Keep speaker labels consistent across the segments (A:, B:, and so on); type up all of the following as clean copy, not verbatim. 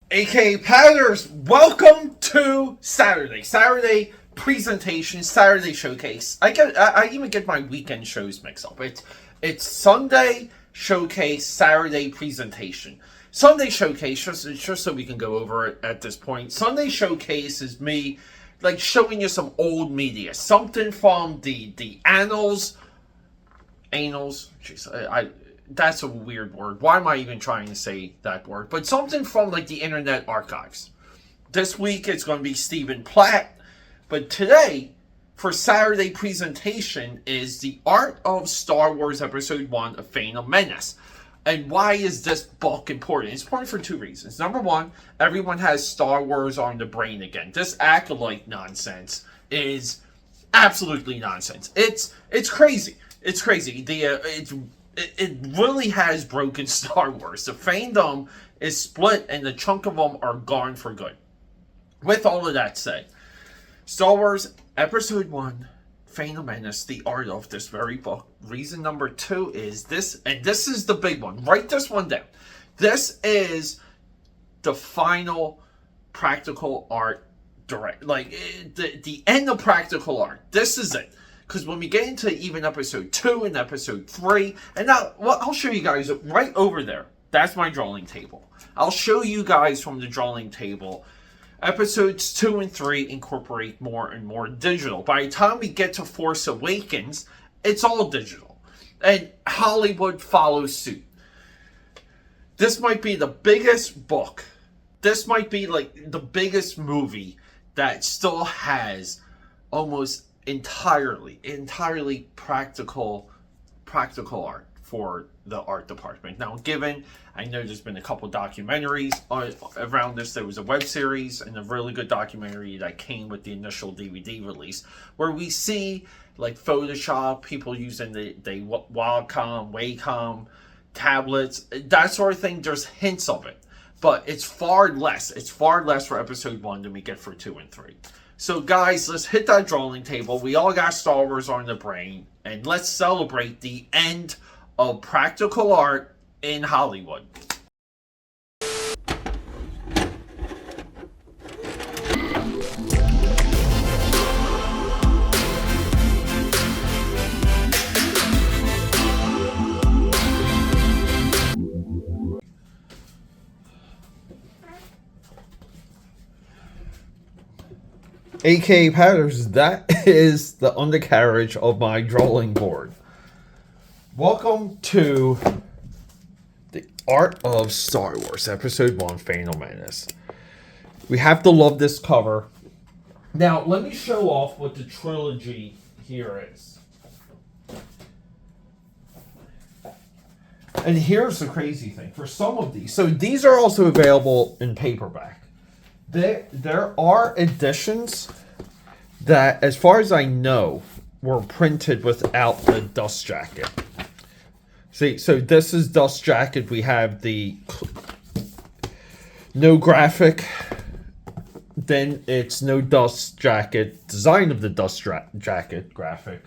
A: AKAPADers, welcome to Saturday presentation, Saturday showcase. I even get my weekend shows mixed up. It's Sunday showcase, Saturday presentation. Sunday showcase, just so we can go over it at this point. Sunday showcase is me like showing you some old media, something from the annals. Jeez, I that's a weird word. Why am I even trying to say that word? But something from like the Internet Archives. This week it's going to be Stephen Platt. But today, for Saturday presentation, is the Art of Star Wars Episode 1 of Phantom Menace. And why is this book important? It's important for two reasons. Number one, everyone has Star Wars on the brain again. This acolyte nonsense is absolutely nonsense. It's crazy. It's crazy. It really has broken Star Wars. The fandom is split and a chunk of them are gone for good. With all of that said, Star Wars Episode 1, Phantom Menace, the art of this very book. Reason number two is this, and this is the big one. Write this one down. This is the final practical art direct. Like, the end of practical art. This is it. Because when we get into even episode 2 and episode 3, and now, well, I'll show you guys right over there. That's my drawing table. I'll show you guys from the drawing table. Episodes 2 and 3 incorporate more and more digital. By the time we get to Force Awakens, it's all digital. And Hollywood follows suit. This might be the biggest book. This might be like the biggest movie that still has almost entirely practical art for the art department. Now, given I know there's been a couple documentaries around this, there was a web series and a really good documentary that came with the initial DVD release, where we see like Photoshop, people using the Wacom tablets, that sort of thing. There's hints of it, but it's far less. It's far less for episode 1 than we get for 2 and 3. So guys, let's hit that drawing table. We all got Star Wars on the brain, and let's celebrate the end of practical art in Hollywood. AKAPADers, that is the undercarriage of my drawing board. Welcome to the Art of Star Wars, Episode 1, Phantom Menace. We have to love this cover. Now, let me show off what the trilogy here is. And here's the crazy thing. For some of these, so these are also available in paperback. There are editions that, as far as I know, were printed without the dust jacket. See, so this is dust jacket. We have the no graphic. Then it's no dust jacket. Design of the dust jacket graphic.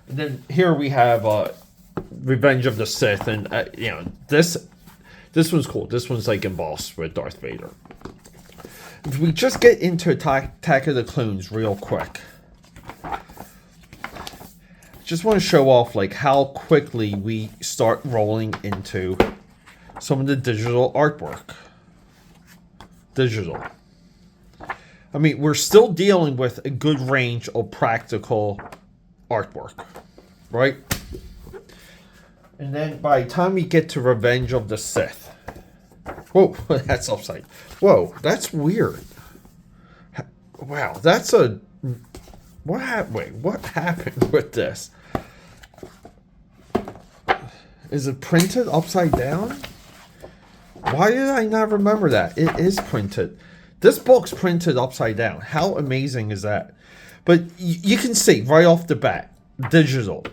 A: And then here we have Revenge of the Sith. And, this one's cool. This one's like embossed with Darth Vader. If we just get into Attack of the Clones real quick. Just want to show off like how quickly we start rolling into some of the digital artwork. Digital. I mean, we're still dealing with a good range of practical artwork, right? And then by the time we get to Revenge of the Sith. Whoa, that's upside. Whoa, that's weird. Wow, that's a... What happened with this? Is it printed upside down? Why did I not remember that? It is printed. This book's printed upside down. How amazing is that? But you can see right off the bat, digital.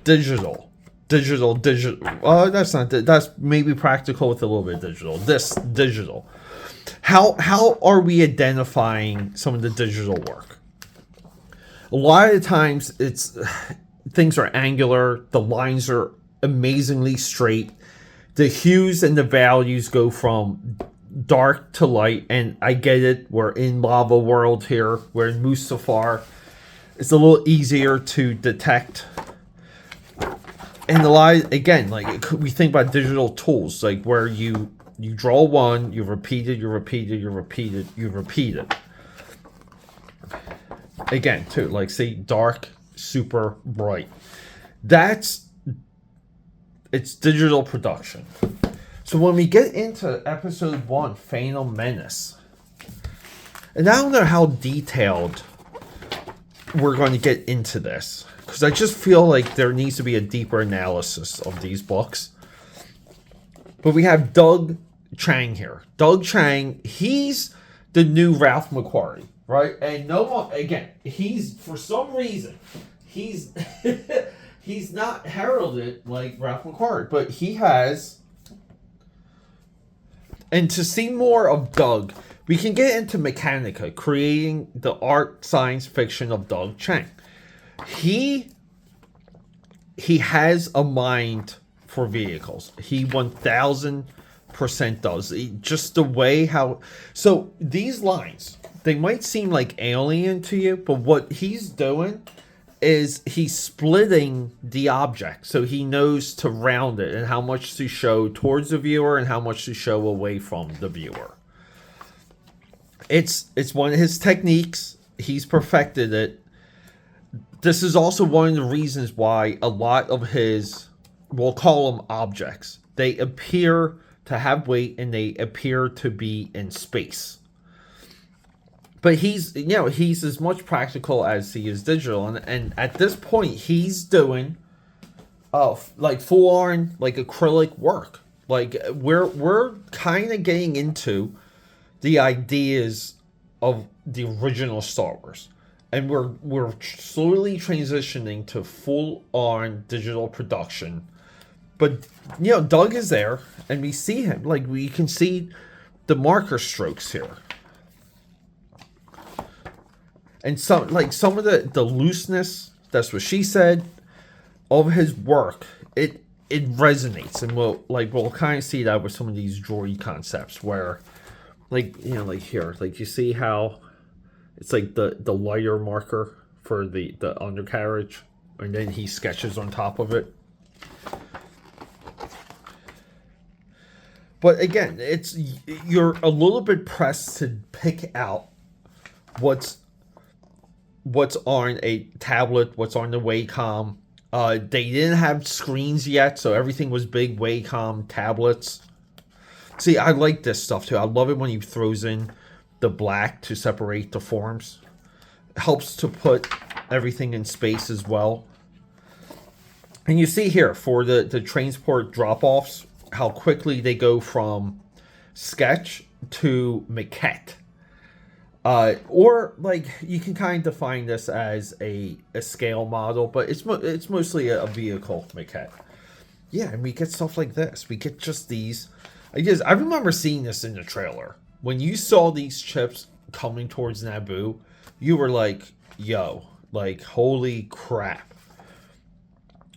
A: That's not. That's maybe practical with a little bit of digital. This digital. How are we identifying some of the digital work? A lot of times things are angular. The lines are amazingly straight. The hues and the values go from dark to light, and I get it. We're in lava world here. We're in Mustafar. It's a little easier to detect. And a lot, again, like we think about digital tools, like where you draw one, you repeat it, you repeat it, you repeat it, you repeat it. Again, too, like say dark, super bright. It's digital production. So when we get into episode 1, Phantom Menace, and I don't know how detailed we're going to get into this, because I just feel like there needs to be a deeper analysis of these books. But we have Doug Chiang here. Doug Chiang, he's the new Ralph McQuarrie, right? And no one, again, he's, for some reason, he's he's not heralded like Ralph McQuarrie, but he has. And to see more of Doug, we can get into Mechanica, creating the art science fiction of Doug Chiang. He has a mind for vehicles. He 1000% does. Just the way how... So these lines, they might seem like alien to you, but what he's doing is he's splitting the object. So he knows to round it and how much to show towards the viewer and how much to show away from the viewer. It's one of his techniques. He's perfected it. This is also one of the reasons why a lot of his, we'll call them objects, they appear to have weight and they appear to be in space. But he's as much practical as he is digital. And at this point, he's doing like full-on like acrylic work. Like we're kind of getting into the ideas of the original Star Wars. And we're slowly transitioning to full-on digital production. But, Doug is there, and we see him. Like, we can see the marker strokes here. And some of the looseness, that's what she said, of his work, it resonates. And we'll kind of see that with some of these droid concepts where, like here, like you see how it's like the lighter marker for the undercarriage, and then he sketches on top of it. But again, you're a little bit pressed to pick out what's on a tablet, what's on the Wacom. They didn't have screens yet, so everything was big Wacom tablets. See, I like this stuff too. I love it when he throws in the black to separate the forms. It helps to put everything in space as well. And you see here, for the transport drop-offs, how quickly they go from sketch to maquette. Or like you can kind of define this as a scale model, but it's mostly a vehicle maquette. Yeah, and we get stuff like this. We get just these. I remember seeing this in the trailer. When you saw these chips coming towards Naboo, you were like, "Yo, like holy crap!"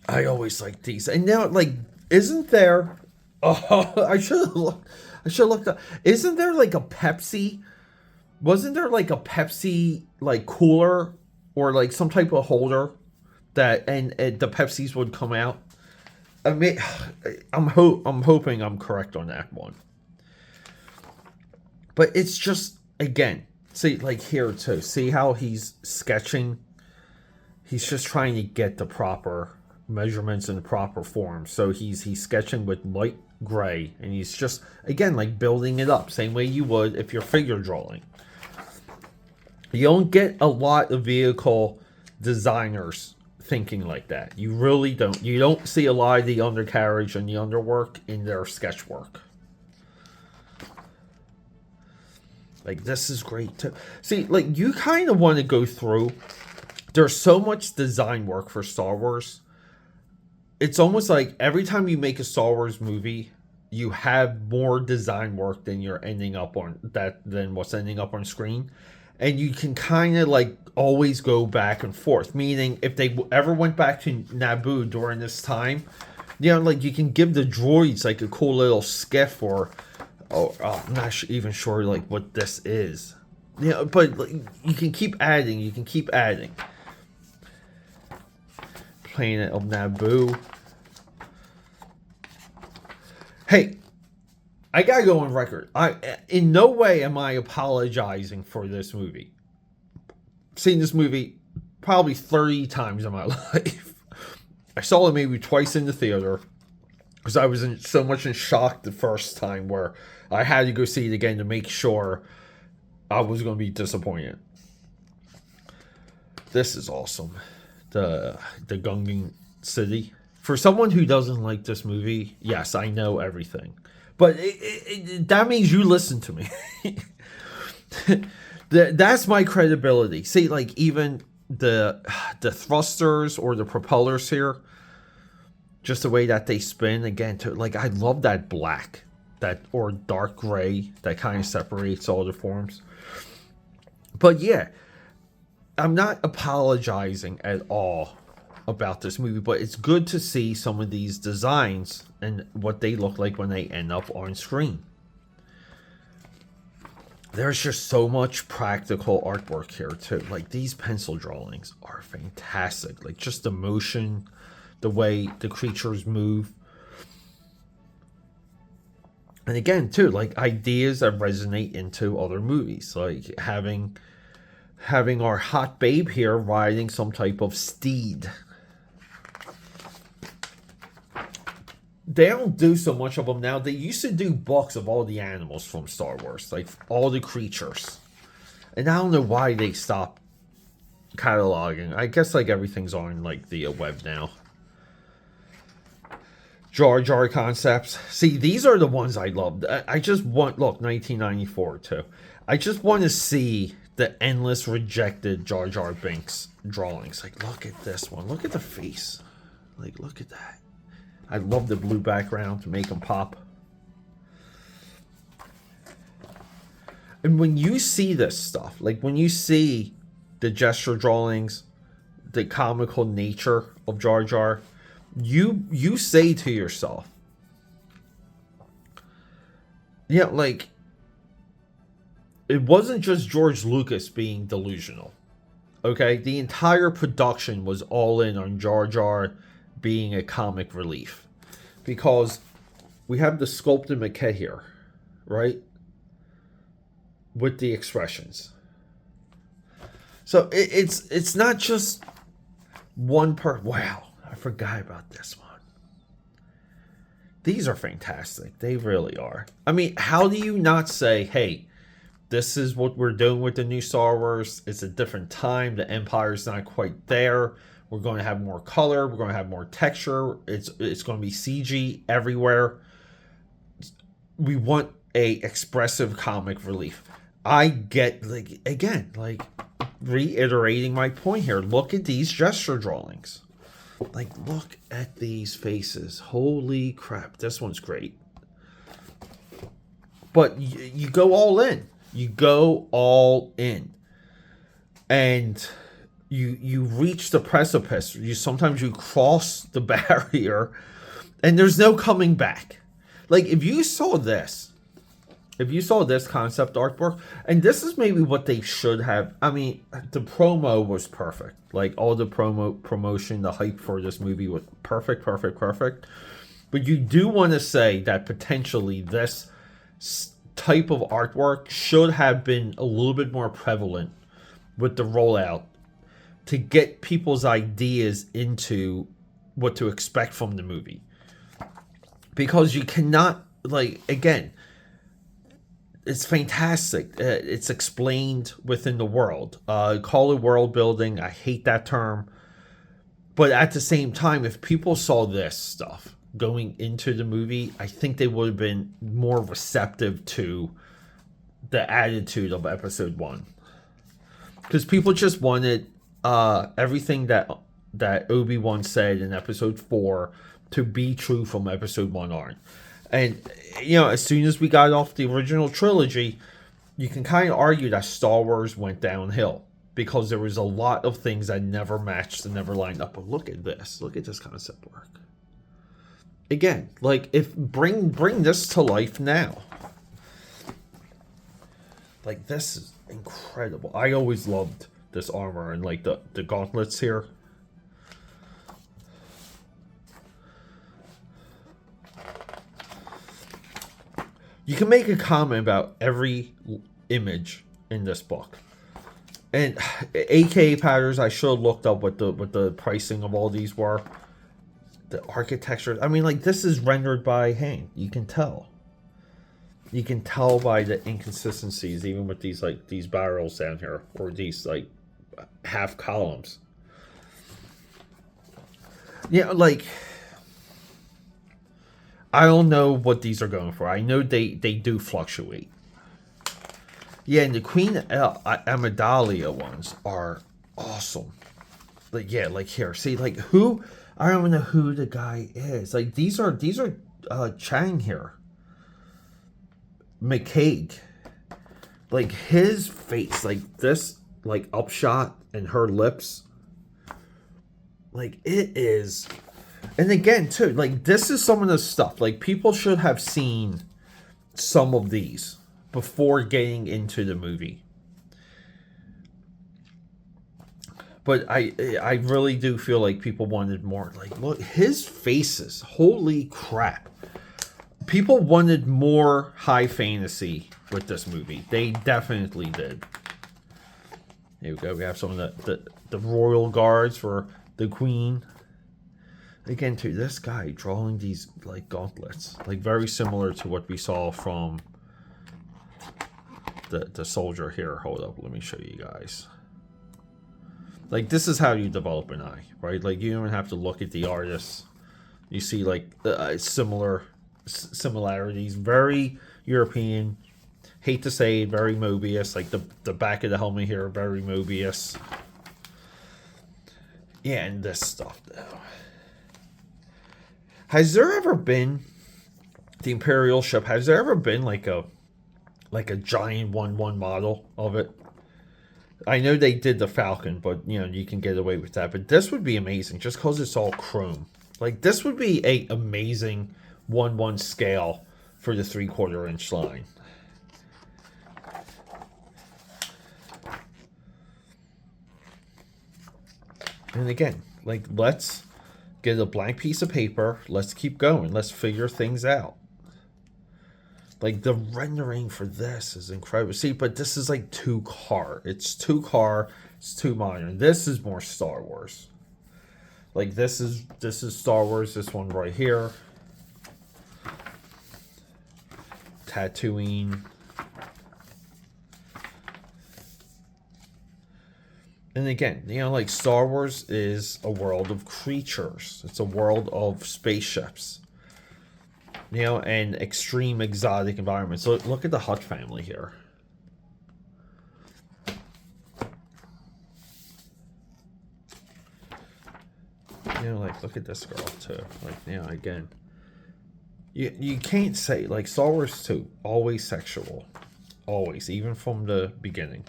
A: I always like these, and now like, isn't there? Oh, I should have looked up. Isn't there like a Pepsi? Wasn't there like a Pepsi like cooler or like some type of holder that and the Pepsis would come out? I mean, I'm hoping I'm correct on that one. But it's just, again, see like here too. See how he's sketching? He's just trying to get the proper measurements and the proper form. So he's sketching with light gray, and he's just, again, like building it up, same way you would if you're figure drawing. You don't get a lot of vehicle designers thinking like that. You really don't. You don't see a lot of the undercarriage and the underwork in their sketch work. Like, this is great too. See, like, you kind of want to go through. There's so much design work for Star Wars. It's almost like every time you make a Star Wars movie, you have more design work than what's ending up on screen. And you can kind of like always go back and forth. Meaning, if they ever went back to Naboo during this time, like you can give the droids like a cool little skiff or I'm not even sure like what this is. Yeah, but like, you can keep adding. You can keep adding. Planet of Naboo. Hey, I gotta go on record. In no way am I apologizing for this movie. I've seen this movie probably 30 times in my life. I saw it maybe twice in the theater because I was so much in shock the first time where I had to go see it again to make sure I was going to be disappointed. This is awesome. The Gungan City. For someone who doesn't like this movie, yes, I know everything. But that means you listen to me. That's my credibility. See, like even the thrusters or the propellers here, just the way that they spin again. Like I love that black, that or dark gray that kind of separates all the forms. But yeah, I'm not apologizing at all about this movie, but it's good to see some of these designs and what they look like when they end up on screen. There's just so much practical artwork here too. Like these pencil drawings are fantastic. Like just the motion, the way the creatures move. And again too, like ideas that resonate into other movies. Like having our hot babe here riding some type of steed. They don't do so much of them now. They used to do books of all the animals from Star Wars, like all the creatures. And I don't know why they stopped cataloging. I guess like everything's on like the web now. Jar Jar concepts. See, these are the ones I loved. I just want, look, 1994 too. I just want to see the endless rejected Jar Jar Binks drawings. Like, look at this one. Look at the face. Like, look at that. I love the blue background to make them pop. And when you see this stuff, like when you see the gesture drawings, the comical nature of Jar Jar, you say to yourself, yeah, like, it wasn't just George Lucas being delusional. Okay? The entire production was all in on Jar Jar being a comic relief, because we have the sculpted maquette here, right, with the expressions. So it's not just one per. Wow, I forgot about this one. These are fantastic. They really are. I mean, how do you not say, hey, this is what we're doing with the new Star Wars. It's a different time. The Empire's not quite there. We're going to have more color. We're going to have more texture. It's going to be CG everywhere. We want a expressive comic relief. I get, like, again, like, reiterating my point here. Look at these gesture drawings. Like, look at these faces. Holy crap. This one's great. But you go all in. You go all in. And you reach the precipice. Sometimes you cross the barrier and there's no coming back. Like if you saw this concept artwork, and this is maybe what they should have. I mean, the promo was perfect. Like all the promotion, the hype for this movie was perfect. But you do want to say that potentially this type of artwork should have been a little bit more prevalent with the rollout, to get people's ideas into what to expect from the movie. Because you cannot, like, again, it's fantastic. It's explained within the world. Call it world building. I hate that term. But at the same time, if people saw this stuff going into the movie, I think they would have been more receptive to the attitude of episode 1. Because people just wanted everything that Obi-Wan said in episode 4 to be true from episode 1 on. And, you know, as soon as we got off the original trilogy, you can kind of argue that Star Wars went downhill, because there was a lot of things that never matched and never lined up. But look at this. Look at this concept work. Again, like, if bring this to life now. Like, this is incredible. I always loved this armor and, like, the gauntlets here. You can make a comment about every image in this book. And AKAPADers, I should have looked up what the pricing of all these were. The architecture, I mean, like, this is rendered by hand. You can tell. You can tell by the inconsistencies, even with these, like, these barrels down here, or these, like, half columns. Yeah, like, I don't know what these are going for. I know they do fluctuate. Yeah, and the Queen Amidala ones are awesome. Like, yeah, like here. See, like, who? I don't know who the guy is. Like, these are Chang here. McCaig. Like, his face, like this, like, upshot and her lips. Like, it is. And again, too, like, this is some of the stuff. Like, people should have seen some of these before getting into the movie. But I really do feel like people wanted more. Like, look, his faces. Holy crap. People wanted more high fantasy with this movie. They definitely did. Here we go. We have some of the royal guards for the queen. Again, too, this guy drawing these, like, gauntlets. Like, very similar to what we saw from the soldier here. Hold up, let me show you guys. Like, this is how you develop an eye, right? Like, you don't have to look at the artists. You see, like, similarities. Very European. Hate to say it, very Mobius. Like, the back of the helmet here, very Mobius. Yeah, and this stuff, though. Has there ever been the Imperial ship? Has there ever been like a giant 1/1 model of it? I know they did the Falcon, but you know, you can get away with that. But this would be amazing just because it's all chrome. Like, this would be a amazing 1/1 scale for the 3/4 inch line. And again, like, let's get a blank piece of paper. Let's keep going. Let's figure things out. Like, the rendering for this is incredible. See, but this is like too car. It's too car. It's too modern. This is more Star Wars. Like, this is Star Wars. This one right here. Tatooine. And again, you know, like, Star Wars is a world of creatures. It's a world of spaceships. You know, and extreme exotic environments. So look at the Hutt family here. You know, like, look at this girl too. Like, you know, again, you can't say, like, Star Wars 2, always sexual. Always, even from the beginning.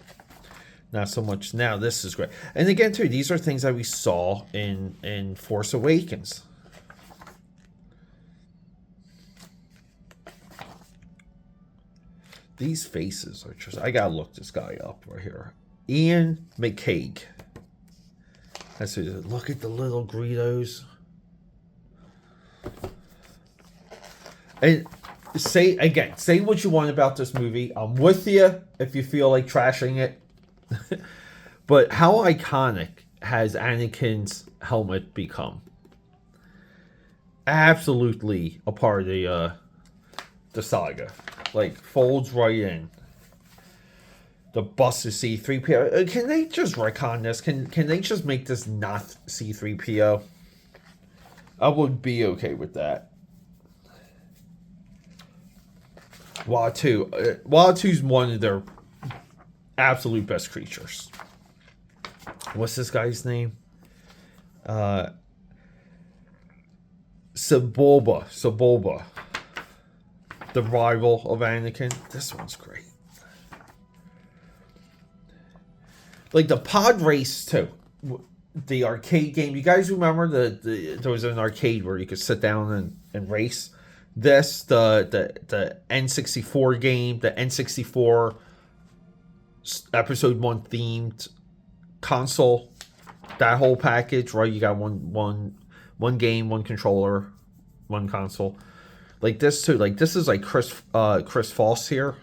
A: Not so much now. This is great. And again, too, these are things that we saw in Force Awakens. These faces are just... I gotta look this guy up right here. Ian McCaig. That's who. Look at the little Greedos. And say what you want about this movie. I'm with you if you feel like trashing it. But how iconic has Anakin's helmet become? Absolutely a part of the saga. Like, folds right in. The bust is C-3PO. Can they just retcon this? Can they just make this not C-3PO? I would be okay with that. Watu. Watu's one of their absolute best creatures. What's this guy's name? Sebulba. The rival of Anakin. This one's great. Like, the pod race too. The arcade game. You guys remember there was an arcade where you could sit down and race. This, the N64 game, the N64 episode 1 themed console. That whole package, right? You got one game, one controller, one console. Like this too. Like this is like Chris Foss here.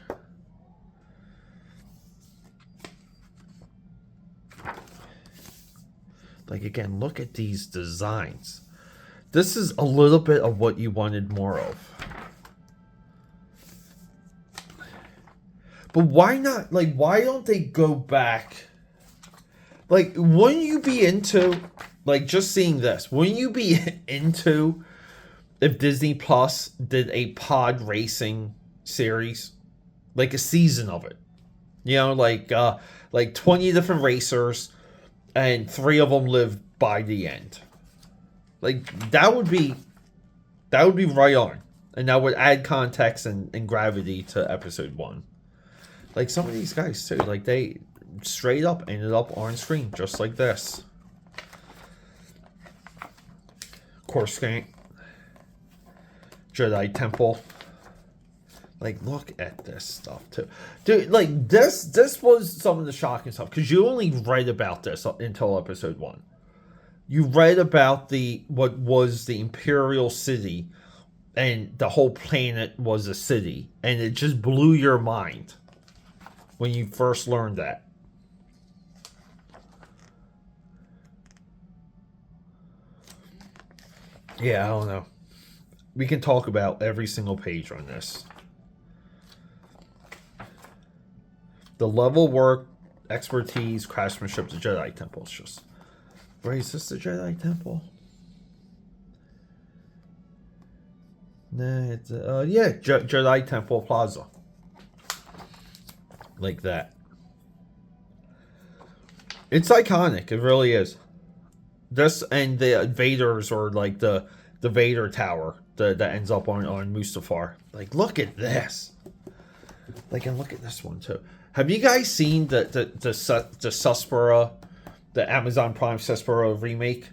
A: Like again, look at these designs. This is a little bit of what you wanted more of. But why not? Like, why don't they go back? Like, wouldn't you be into, like, just seeing this? Wouldn't you be into if Disney Plus did a pod racing series? Like a season of it. You know, like 20 different racers and 3 of them live by the end. Like, that would be right on. And that would add context and gravity to episode 1. Like, some of these guys, too. Like, they straight up ended up on screen. Just like this. Coruscant. Jedi Temple. Like, look at this stuff, too. Dude, like, this was some of the shocking stuff. Because you only read about this until episode 1. You read about what was the Imperial City, and the whole planet was a city, and it just blew your mind when you first learned that. Yeah, I don't know. We can talk about every single page on this. The level work, expertise, craftsmanship, the Jedi Temple is just... Wait, is this the Jedi Temple? Nah, it's yeah, Jedi Temple Plaza. Like that. It's iconic. It really is. This and the Vaders, or like the Vader Tower that ends up on Mustafar. Like, look at this. Like, and look at this one too. Have you guys seen the Suspera? The Amazon Prime Suspera remake.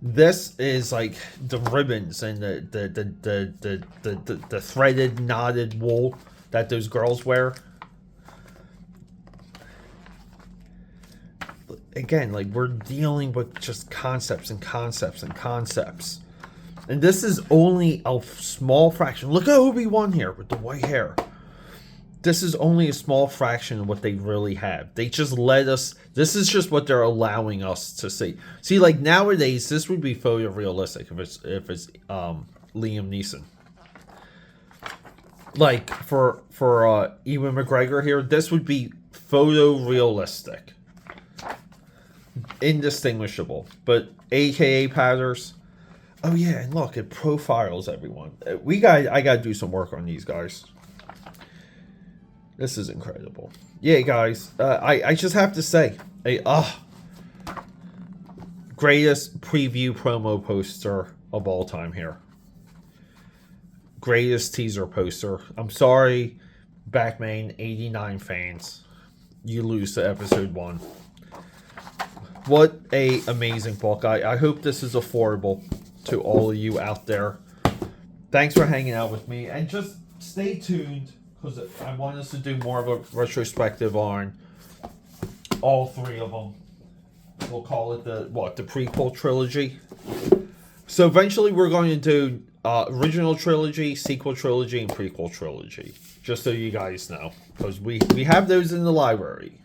A: This is like the ribbons and the threaded, knotted wool that those girls wear. Again, like, we're dealing with just concepts and concepts and concepts. And this is only a small fraction. Look at Obi-Wan here with the white hair. This is only a small fraction of what they really have. They just let us... This is just what they're allowing us to see. See, like, nowadays, this would be photorealistic if it's Liam Neeson. Like, for Ewan McGregor here, this would be photorealistic. Indistinguishable. But AKAPADers... Oh, yeah, and look, it profiles everyone. I gotta do some work on these guys. This is incredible. Yeah, guys, I just have to say, greatest preview promo poster of all time here. Greatest teaser poster. I'm sorry, Backman 89 fans. You lose to episode 1. What a amazing book. I hope this is affordable to all of you out there. Thanks for hanging out with me, and just stay tuned, because I want us to do more of a retrospective on all 3 of them. We'll call it the prequel trilogy. So eventually we're going to do original trilogy, sequel trilogy, and prequel trilogy. Just so you guys know, because we have those in the library.